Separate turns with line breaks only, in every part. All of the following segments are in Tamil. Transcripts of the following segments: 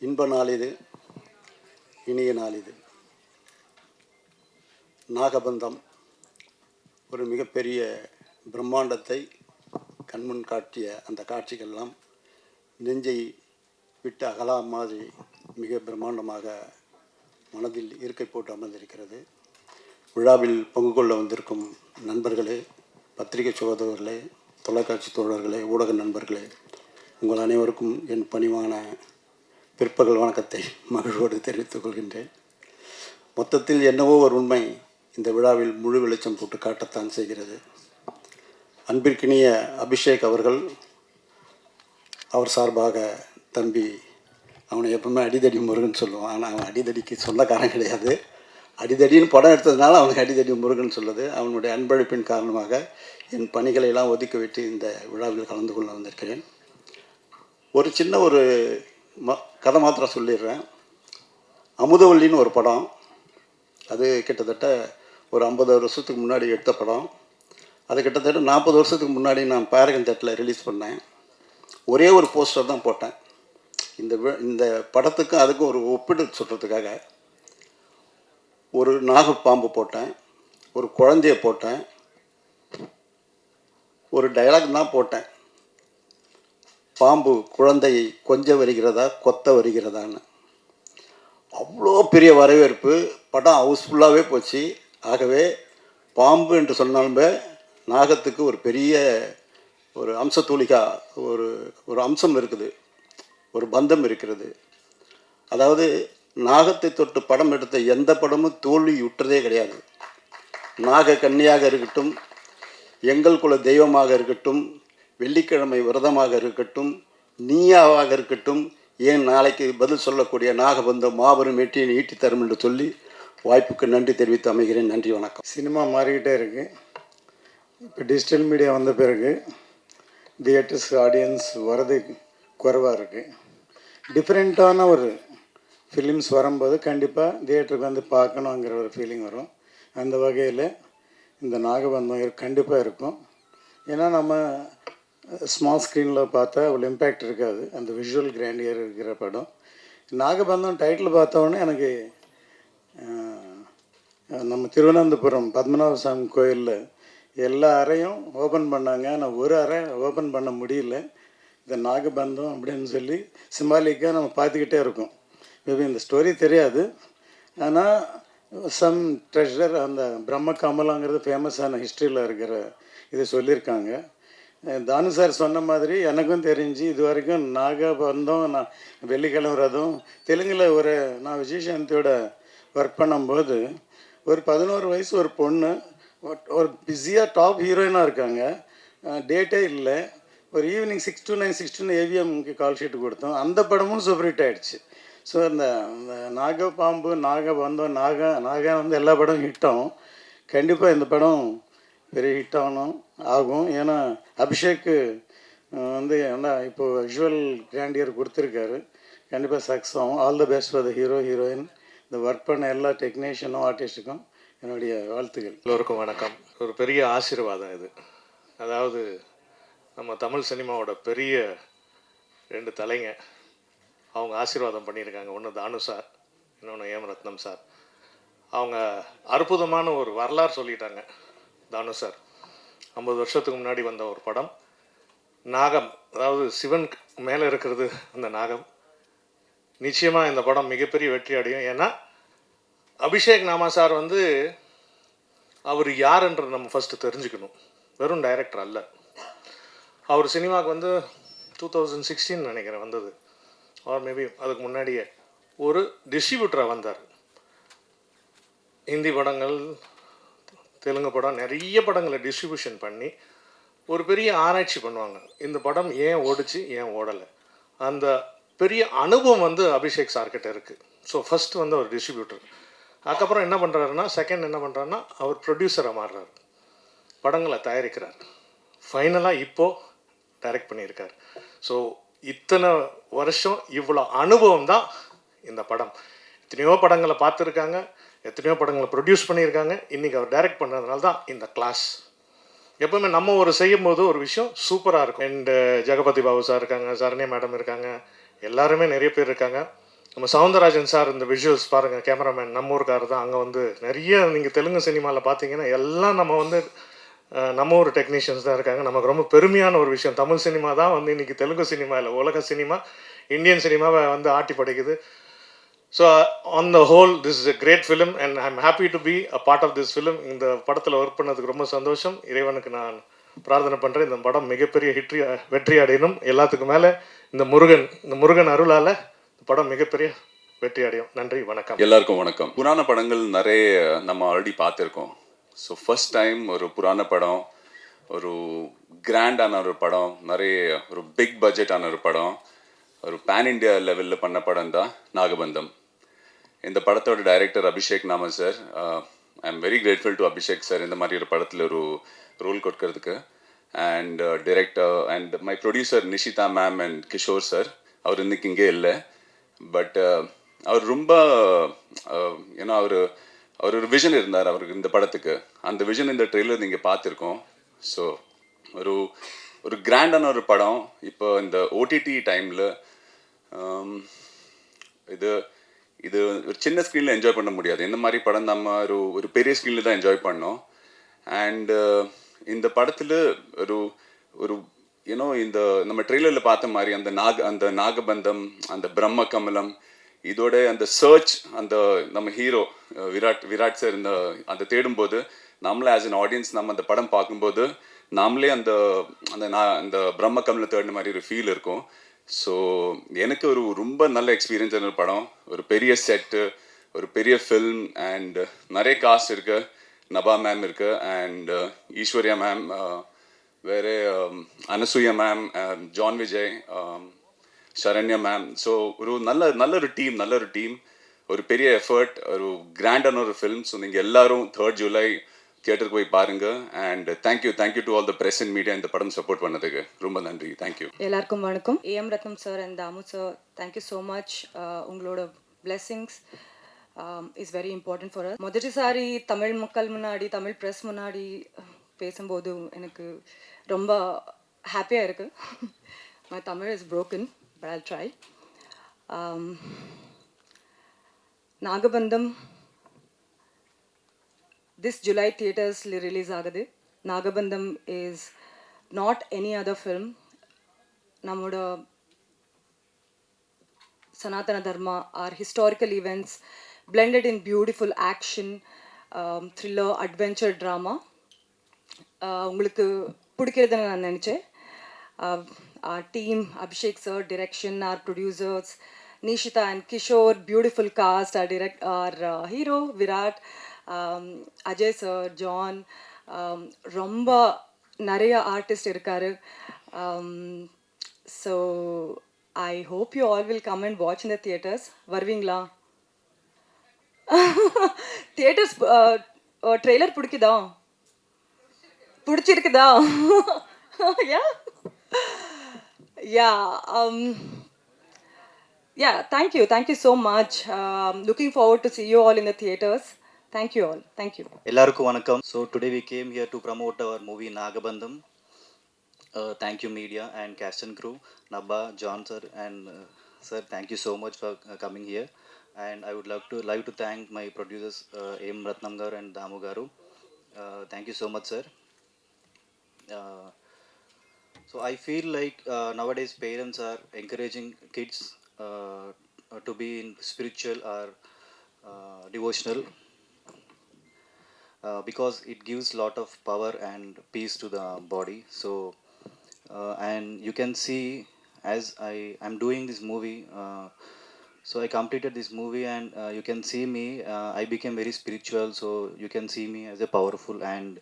இன்ப நாள் இது, இனிய நாள் இது. நாகபந்தம் ஒரு மிகப்பெரிய பிரம்மாண்டத்தை கண்முன் காட்டிய அந்த காட்சிகள்லாம் நெஞ்சை விட்டு அகலா மாதிரி மிக பிரம்மாண்டமாக மனதில் இருக்கை போட்டு அமர்ந்திருக்கிறது. விழாவில் பங்கு கொள்ள வந்திருக்கும் நண்பர்களே, பத்திரிகை சகோதரர்களே, தொலைக்காட்சி தோழர்களே, ஊடக நண்பர்களே, உங்கள் அனைவருக்கும் என் பணிவான பிற்பகல் வணக்கத்தை மகிழ்வோடு தெரிவித்துக் கொள்கின்றேன். மொத்தத்தில் என்னவோ ஒரு உண்மை இந்த விழாவில் முழு வெளிச்சம் போட்டு காட்டத்தான் செய்கிறது. அன்பிற்கினிய அபிஷேக் அவர்கள், அவர் சார்பாக தம்பி, அவனை எப்பவுமே அடிதடி முருகன் சொல்லுவான். ஆனால் அவன் அடிதடிக்கு சொந்தக்காரன் கிடையாது. அடிதடின்னு படம் எடுத்ததுனால அவனுக்கு அடிதடி முருகன் சொல்லுது. அவனுடைய அன்பளிப்பின் காரணமாக என் பணிகளை எல்லாம் ஒதுக்கி விட்டு இந்த விழாவில் கலந்து கொள்ள வந்திருக்கிறேன். ஒரு சின்ன ஒரு கதை மாத்திரம் சொல்லிடுறேன். அமுதவல்லின்னு ஒரு படம், அது கிட்டத்தட்ட ஒரு 50 வருஷத்துக்கு முன்னாடி எடுத்த படம். அது கிட்டத்தட்ட 40 வருஷத்துக்கு முன்னாடி நான் பேரகன் தேட்டரில் ரிலீஸ் பண்ணேன். ஒரே ஒரு போஸ்டர் தான் போட்டேன். இந்த படத்துக்கும் அதுக்கும் ஒரு ஒப்பிட்டு சொல்கிறதுக்காக ஒரு நாகப்பாம்பு போட்டேன், ஒரு குழந்தைய போட்டேன், ஒரு டயலாக் தான் போட்டேன். பாம்பு குழந்தையை கொஞ்ச வருகிறதா கொத்த வருகிறதான்னு. அவ்வளோ பெரிய வரவேற்பு. படம் ஹவுஸ்ஃபுல்லாகவே போச்சு. ஆகவே பாம்பு என்று சொன்னாலுமே நாகத்துக்கு ஒரு பெரிய ஒரு அம்சத்தூளிகா ஒரு அம்சம் இருக்குது, ஒரு பந்தம் இருக்கிறது. அதாவது நாகத்தை தொட்டு படம் எடுத்த எந்த படமும் தோல்வியுற்றதே கிடையாது. நாக கன்னியாக இருக்கட்டும், எங்கள் குல தெய்வமாக இருக்கட்டும், வெள்ளிக்கிழமை விரதமாக இருக்கட்டும், நீயாவாக இருக்கட்டும், ஏன் நாளைக்கு பதில் சொல்லக்கூடிய நாகபந்தம் மாபெரும் வெற்றியை ஈட்டி தரும் என்று சொல்லி வாய்ப்புக்கு நன்றி தெரிவித்து அமைகிறேன். நன்றி, வணக்கம்.
சினிமா மாறிக்கிட்டே இருக்குது. இப்போ டிஜிட்டல் மீடியா வந்த பிறகு தியேட்டர்ஸ் ஆடியன்ஸ் வரது குறைவாக இருக்குது. டிஃப்ரெண்ட்டான ஒரு ஃபிலிம்ஸ் வரும்போது கண்டிப்பாக தியேட்டருக்கு வந்து பார்க்கணுங்கிற ஒரு ஃபீலிங் வரும். அந்த வகையில் இந்த நாகபந்தம் கண்டிப்பாக இருக்கும். ஏன்னா நம்ம ஸ்மால் ஸ்க்ரீனில் பார்த்தா அவ்வளோ இம்பேக்ட் இருக்காது. அந்த விஷுவல் கிராண்டியர் இருக்கிற படம். நாகபந்தம் டைட்டில் பார்த்தோன்னே எனக்கு நம்ம திருவனந்தபுரம் பத்மநாப சாமி கோயிலில் எல்லா அறையும் ஓப்பன் பண்ணாங்க. ஆனால் ஒரு அறை ஓப்பன் பண்ண முடியல. இந்த நாகபந்தம் அப்படின்னு சொல்லி சிம்பாலிக்காக நம்ம பார்த்துக்கிட்டே இருக்கோம். மேபி இந்த ஸ்டோரி தெரியாது, ஆனால் சம் ட்ரெஷர், அந்த பிரம்ம கமலங்கிறது ஃபேமஸான ஹிஸ்ட்ரியில் இருக்கிற இதை சொல்லியிருக்காங்க. தானு சார் சொன்ன மாதிரி எனக்கும் தெரிஞ்சு இது வரைக்கும் நாகபந்தம், நான் வெள்ளிக்கிழமை ரதம் தெலுங்கில் நான் விஜயசாந்தியோட ஒர்க் பண்ணும்போது ஒரு 11 வயசு ஒரு பொண்ணு ஒரு பிஸியாக டாப் ஹீரோயினாக இருக்காங்க. டேட்டே இல்லை. ஒரு ஈவினிங் 6 to 9 6 to 9 ஏவிஎம்க்கு கால் ஷீட்டு கொடுத்தோம். அந்த படமும் சூப்பர் ஹிட் ஆகிடுச்சு. ஸோ இந்த நாகப்பாம்பு, நாகபந்தம், நாகா வந்து எல்லா படமும் ஹிட் ஆகும். கண்டிப்பாக இந்த படம் பெரிய ஹிட் ஆகும். ஏன்னா அபிஷேக் வந்து என்ன இப்போது விஷுவல் கிராண்டியர் கொடுத்துருக்காரு. கண்டிப்பாக சக்ஸஸ் ஆகும். All the best for the hero heroine. இந்த ஒர்க் பண்ண எல்லா டெக்னீஷியனும் ஆர்டிஸ்ட்டுக்கும் என்னுடைய வாழ்த்துக்கள்.
எல்லோருக்கும் வணக்கம். ஒரு பெரிய ஆசீர்வாதம் இது. அதாவது நம்ம தமிழ் சினிமாவோட பெரிய 2 தலைங்க அவங்க ஆசீர்வாதம் பண்ணியிருக்காங்க. ஒன்று தானு சார், இன்னொன்று ஏம் ரத்னம் சார். அவங்க அற்புதமான ஒரு வரலாறு சொல்லிட்டாங்க. தானு சார் 50 வருஷத்துக்கு முன்னாடி வந்த ஒரு படம் நாகம், அதாவது சிவன் மேலே இருக்கிறது அந்த நாகம். நிச்சயமாக இந்த படம் மிகப்பெரிய வெற்றி அடையும். ஏன்னா அபிஷேக் நாமா சார் வந்து அவர் யாருன்றது நம்ம ஃபஸ்ட்டு தெரிஞ்சுக்கணும். வெறும் டைரக்டர் அல்ல. அவர் சினிமாவுக்கு வந்து 2016 நினைக்கிறேன் வந்தது, ஆர் மேபி அதுக்கு முன்னாடியே ஒரு டிஸ்ட்ரிபியூட்டராக வந்தார். ஹிந்தி படங்கள், தெலுங்கு படம், நிறைய படங்களை டிஸ்ட்ரிபியூஷன் பண்ணி ஒரு பெரிய ஆராய்ச்சி பண்ணுவாங்க. இந்த படம் ஏன் ஓடிச்சு, ஏன் ஓடலை, அந்த பெரிய அனுபவம் வந்து அபிஷேக் சார்கிட்ட இருக்குது. ஸோ ஃபஸ்ட்டு வந்து அவர் டிஸ்ட்ரிபியூட்டர். அதுக்கப்புறம் என்ன பண்ணுறாருன்னா, செகண்ட் என்ன பண்ணுறாருன்னா அவர் ப்ரொடியூசராக மாறுறாரு, படங்களை தயாரிக்கிறார். ஃபைனலாக இப்போது டைரக்ட் பண்ணியிருக்கார். ஸோ இத்தனை வருஷம் இவ்வளோ அனுபவம் தான் இந்த படம். எத்தனையோ படங்களை பார்த்துருக்காங்க, எத்தனையோ படங்களை ப்ரொடியூஸ் பண்ணியிருக்காங்க. இன்றைக்கி அவர் டைரக்ட் பண்ணுறதுனால தான் இந்த கிளாஸ். எப்போவுமே நம்ம ஒரு செய்யும்போது ஒரு விஷயம் சூப்பராக இருக்கும். அண்டு ஜெகபதி பாபு சார் இருக்காங்க, சரண்யா மேடம் இருக்காங்க, எல்லாருமே நிறைய பேர் இருக்காங்க. நம்ம சவுந்தரராஜன் சார் இந்த விஷுவல்ஸ் பாருங்கள், கேமராமேன் நம்ம ஊருக்காரர் தான். அங்கே வந்து நிறைய நீங்கள் தெலுங்கு சினிமாவில் பார்த்தீங்கன்னா எல்லாம் நம்ம வந்து நம்ம ஊர் டெக்னீஷியன்ஸ் தான் இருக்காங்க. நமக்கு ரொம்ப பெருமையான ஒரு விஷயம். தமிழ் சினிமா தான் வந்து இன்றைக்கி தெலுங்கு சினிமா இல்லை, உலக சினிமா, இந்தியன் சினிமாவை வந்து ஆட்டி படைக்குது. So on the whole this is a great film and I am happy to be a part of this film. இந்த படத்தில் ஒர்க் பண்ணதுக்கு ரொம்ப சந்தோஷம். இறைவனுக்கு நான் பிரார்த்தனை பண்ணுறேன் இந்த படம் மிகப்பெரிய வெற்றி அடையணும். எல்லாத்துக்கும் மேலே இந்த முருகன் அருளால் இந்த படம் மிகப்பெரிய வெற்றி அடையும். நன்றி, வணக்கம்.
எல்லாருக்கும் வணக்கம். புராண படங்கள் நிறைய நம்ம ஆல்ரெடி பார்த்துருக்கோம். ஸோ ஃபர்ஸ்ட் டைம் ஒரு புராண படம், ஒரு கிராண்டான ஒரு படம், நிறைய ஒரு பிக் பட்ஜெட்டான ஒரு படம், ஒரு பேன் இண்டியா லெவலில் பண்ண படம் தான் நாகபந்தம். இந்த படத்தோட director Abhishek Nama sir. I am very grateful to Abhishek sir இந்த மாதிரி ஒரு படத்தில் ஒரு ரோல் கொடுக்கறதுக்கு. And director and my producer Nishitha ma'am and Kishore sir. அவர் இன்னைக்கு இங்கே இல்லை. பட் அவர் ரொம்ப ஏன்னா அவர் ஒரு விஷன் இருந்தார் அவருக்கு இந்த படத்துக்கு. அந்த விஷன் இந்த ட்ரெய்லர் நீங்கள் பார்த்துருக்கோம். ஸோ ஒரு கிராண்டான ஒரு படம். இப்போ இந்த ஓடிடி டைமில் இது ஒரு சின்ன ஸ்க்ரீனில் என்ஜாய் பண்ண முடியாது. இந்த மாதிரி படம் நம்ம ஒரு பெரிய ஸ்க்ரீனில் தான் என்ஜாய் பண்ணோம். அண்ட் இந்த படத்தில் ஒரு ஏன்னோ இந்த நம்ம ட்ரெய்லரில் பார்த்த மாதிரி அந்த நாகபந்தம், அந்த பிரம்ம கமலம், இதோட அந்த சர்ச், அந்த நம்ம ஹீரோ விராட் சார் அந்த தேடும்போது நம்மளே ஆஸ் அன் ஆடியன்ஸ் நம்ம அந்த படம் பார்க்கும்போது நாமளே அந்த பிரம்ம கமலம் தேடின மாதிரி ஒரு ஃபீல் இருக்கும். ஸோ எனக்கு ரொம்ப நல்ல எக்ஸ்பீரியன்ஸான ஒரு படம். ஒரு பெரிய செட்டு, ஒரு பெரிய ஃபில்ம் அண்ட் நிறைய காஸ்ட் இருக்கு. நபா மேம் இருக்கு அண்ட் ஈஸ்வர்யா மேம், வேறு Anasuya ma'am, John Vijay, Saranya ma'am. So நல்ல ஒரு டீம், ஒரு பெரிய எஃபர்ட், ஒரு கிராண்டான ஒரு ஃபில்ம். ஸோ நீங்கள் எல்லாரும் 3rd July தியேட்டருக்கு போய் பாருங்க. And thank you to all the press and media இந்த படம் சப்போர்ட் பண்ணதுக்கு ரொம்ப நன்றி. தேங்க்யூ.
எல்லாருக்கும் வணக்கம். AM Ratnam sir and Damu sir, thank you so much. உங்களோட blessings is very important for us. முதல்சாரி தமிழ் மக்கள் முன்னாடி, தமிழ் ப்ரெஸ் முன்னாடி பேசும்போது எனக்கு ரொம்ப ஹாப்பியாக இருக்குது. My Tamil is broken but I'll try. Nagabandham this July theaters release agade. Nagabandham is not any other film. Namoda Sanatana Dharma, our historical events blended in beautiful action, thriller, adventure, drama. Ungalku pudikirudhu naan nenichen. Our team, Abhishek sir, direction, our producers, Nishita and Kishore, beautiful cast, our hero, Virat, Ajay sir, John, ரொம்ப நிறைய ஆர்டிஸ்ட் இருக்காரு. So I hope you all will come and watch in the theatres. வருவீங்களா? தியேட்டர்ஸ் ட்ரெய்லர் பிடிச்சிருக்குதா? Yeah yeah yeah, thank you so much. Looking forward to see you all in the theaters. Thank you all. Thank you.
எல்லாருக்கும் வணக்கம். So today we came here to promote our movie Nagabandham. Thank you media and cast and crew, Nabba, John sir and sir, thank you so much for coming here. And I would like to thank my producers M Ratnam garu and Damu garu. Thank you so much sir. So I feel like nowadays parents are encouraging kids to be in spiritual or devotional because it gives lot of power and peace to the body. So and you can see as I'm doing this movie, so I completed this movie and you can see me, I became very spiritual. So you can see me as a powerful and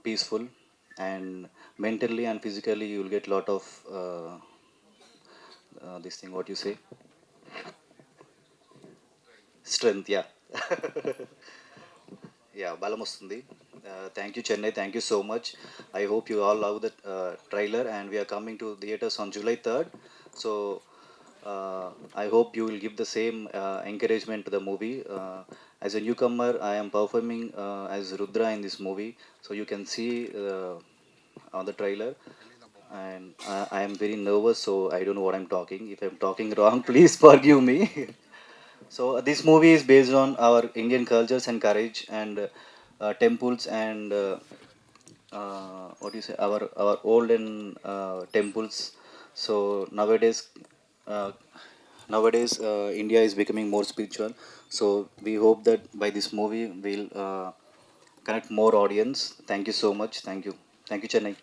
peaceful, and mentally and physically you will get lot of this thing, what you say, strength. Yeah. Yeah, balam vastundi. Thank you Chennai, thank you so much. I hope you all love the trailer and we are coming to theaters on July 3rd. So I hope you will give the same encouragement to the movie. As a newcomer, I am performing as Rudra in this movie, so you can see on the trailer. and I am very nervous, so I don't know what I'm talking. If I'm talking wrong, please forgive me. So this movie is based on our Indian cultures and courage and temples and what do you say, our olden temples. So uh, nowadays India is becoming more spiritual. So we hope that by this movie we'll connect more audience. Thank you so much. Thank you, Chennai.